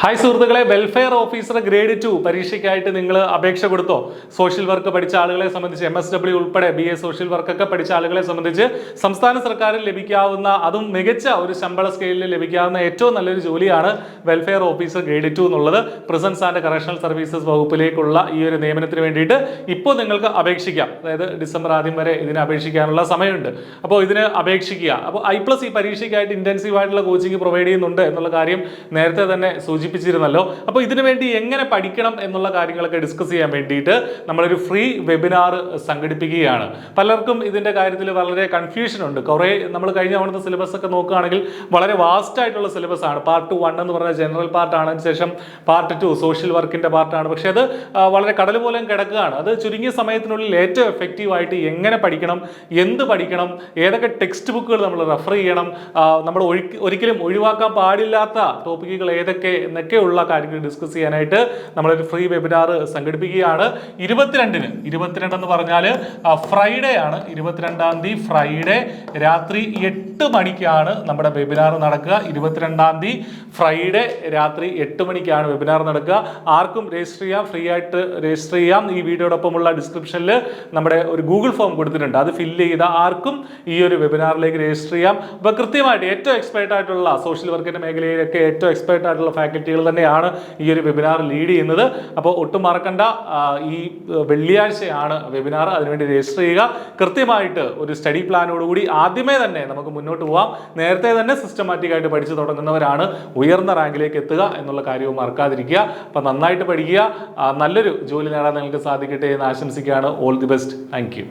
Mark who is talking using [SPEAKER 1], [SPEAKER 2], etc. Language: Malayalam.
[SPEAKER 1] ഹായ് സുഹൃത്തുക്കളെ, വെൽഫെയർ ഓഫീസർ ഗ്രേഡ് 2 പരീക്ഷയ്ക്കായിട്ട് നിങ്ങൾ അപേക്ഷ കൊടുത്തോ? സോഷ്യൽ വർക്ക് പഠിച്ച ആളുകളെ സംബന്ധിച്ച് MSW ഉൾപ്പെടെ BA സോഷ്യൽ വർക്കൊക്കെ പഠിച്ച ആളുകളെ സംബന്ധിച്ച് സംസ്ഥാന സർക്കാരിൽ ലഭിക്കാവുന്ന, അതും മികച്ച ഒരു ശമ്പള സ്കെയിലിൽ ലഭിക്കാവുന്ന ഏറ്റവും നല്ലൊരു ജോലിയാണ് വെൽഫെയർ ഓഫീസർ ഗ്രേഡ് 2 എന്നുള്ളത്. പ്രിസൺസ് ആൻഡ് കറക്ഷണൽ സർവീസസ് വകുപ്പിലേക്കുള്ള ഈ ഒരു നിയമനത്തിന് വേണ്ടിയിട്ട് ഇപ്പോൾ നിങ്ങൾക്ക് അപേക്ഷിക്കാം. അതായത് ഡിസംബർ ആദ്യം വരെ ഇതിന് അപേക്ഷിക്കാനുള്ള സമയമുണ്ട്. അപ്പോൾ ഇതിന് അപേക്ഷിക്കുക. അപ്പോൾ I+ ഈ പരീക്ഷയ്ക്കായിട്ട് ഇന്റൻസീവ് ആയിട്ടുള്ള കോച്ചിങ് പ്രൊവൈഡ് ചെയ്യുന്നുണ്ട് എന്നുള്ള കാര്യം നേരത്തെ തന്നെ സൂചിപ്പിച്ചിരുന്നല്ലോ. അപ്പോൾ ഇതിനു വേണ്ടി എങ്ങനെ പഠിക്കണം എന്നുള്ള കാര്യങ്ങളൊക്കെ ഡിസ്കസ് ചെയ്യാൻ വേണ്ടിയിട്ട് നമ്മളൊരു ഫ്രീ വെബിനാർ സംഘടിപ്പിക്കുകയാണ്. പലർക്കും ഇതിന്റെ കാര്യത്തിൽ വളരെ കൺഫ്യൂഷൻ ഉണ്ട്. കുറേ നമ്മൾ കഴിഞ്ഞ തവണത്തെ സിലബസ് ഒക്കെ നോക്കുകയാണെങ്കിൽ വളരെ വാസ്റ്റ് ആയിട്ടുള്ള സിലബസ് ആണ്. പാർട്ട് 1 എന്ന് പറഞ്ഞ ജനറൽ പാർട്ടാണ്, അതിനുശേഷം പാർട്ട് 2 സോഷ്യൽ വർക്കിന്റെ പാർട്ടാണ്. പക്ഷെ അത് വളരെ കടൽ പോലെ കിടക്കുകയാണ്. അത് ചുരുങ്ങിയ സമയത്തിനുള്ളിൽ ഏറ്റവും എഫക്റ്റീവ് ആയിട്ട് എങ്ങനെ പഠിക്കണം, എന്ത് പഠിക്കണം, ഏതൊക്കെ ടെക്സ്റ്റ് ബുക്കുകൾ നമ്മൾ റെഫർ ചെയ്യണം, നമ്മൾ ഒരിക്കലും ഒഴിവാക്കാൻ പാടില്ലാത്ത ടോപ്പിക്കുകൾ ഏതൊക്കെ എന്നൊക്കെയുള്ള കാര്യങ്ങൾ ഡിസ്കസ് ചെയ്യാനായിട്ട് നമ്മളൊരു ഫ്രീ വെബിനാർ സംഘടിപ്പിക്കുകയാണ്. 22 എന്ന് പറഞ്ഞാൽ ഫ്രൈഡേ ആണ്. 22-ാം തീയതി ഫ്രൈഡേ രാത്രി 8 മണിക്കാണ് നമ്മുടെ വെബിനാർ നടക്കുക. 22-ാം തീയതി ഫ്രൈഡേ രാത്രി 8 മണിക്കാണ് വെബിനാർ നടക്കുക. ആർക്കും രജിസ്റ്റർ ചെയ്യാം, ഫ്രീ ആയിട്ട് രജിസ്റ്റർ ചെയ്യാം. ഈ വീഡിയോടൊപ്പമുള്ള ഡിസ്ക്രിപ്ഷനിൽ നമ്മുടെ ഒരു ഗൂഗിൾ ഫോം കൊടുത്തിട്ടുണ്ട്. അത് ഫില്ല് ചെയ്ത ആർക്കും ഈ ഒരു വെബിനാറിലേക്ക് രജിസ്റ്റർ ചെയ്യാം. അപ്പോൾ കൃത്യമായിട്ട് ഏറ്റവും എക്സ്പേർട്ട് ആയിട്ടുള്ള സോഷ്യൽ വർക്കിന്റെ മേഖലയിലൊക്കെ ഏറ്റവും എക്സ്പേർട്ട് ആയിട്ടുള്ള ഫാക്കൽറ്റികൾ തന്നെയാണ് ഈ ഒരു വെബിനാർ ലീഡ് ചെയ്യുന്നത്. അപ്പോൾ ഒട്ടും മറക്കണ്ട, ഈ വെള്ളിയാഴ്ചയാണ് വെബിനാർ. അതിനുവേണ്ടി രജിസ്റ്റർ ചെയ്യുക. കൃത്യമായിട്ട് ഒരു സ്റ്റഡി പ്ലാനോടുകൂടി ആദ്യമേ തന്നെ നമുക്ക് മുന്നോട്ട് പോകാം. നേരത്തെ തന്നെ സിസ്റ്റമാറ്റിക് ആയിട്ട് പഠിച്ചു തുടങ്ങുന്നവരാണ് ഉയർന്ന റാങ്കിലേക്ക് എത്തുക എന്നുള്ള കാര്യവും മറക്കാതിരിക്കുക. അപ്പം നന്നായിട്ട് പഠിക്കുക. നല്ലൊരു ജോലി നേടാൻ നിങ്ങൾക്ക് സാധിക്കട്ടെ എന്ന് ആശംസിക്കുകയാണ്. All the best. Thank you.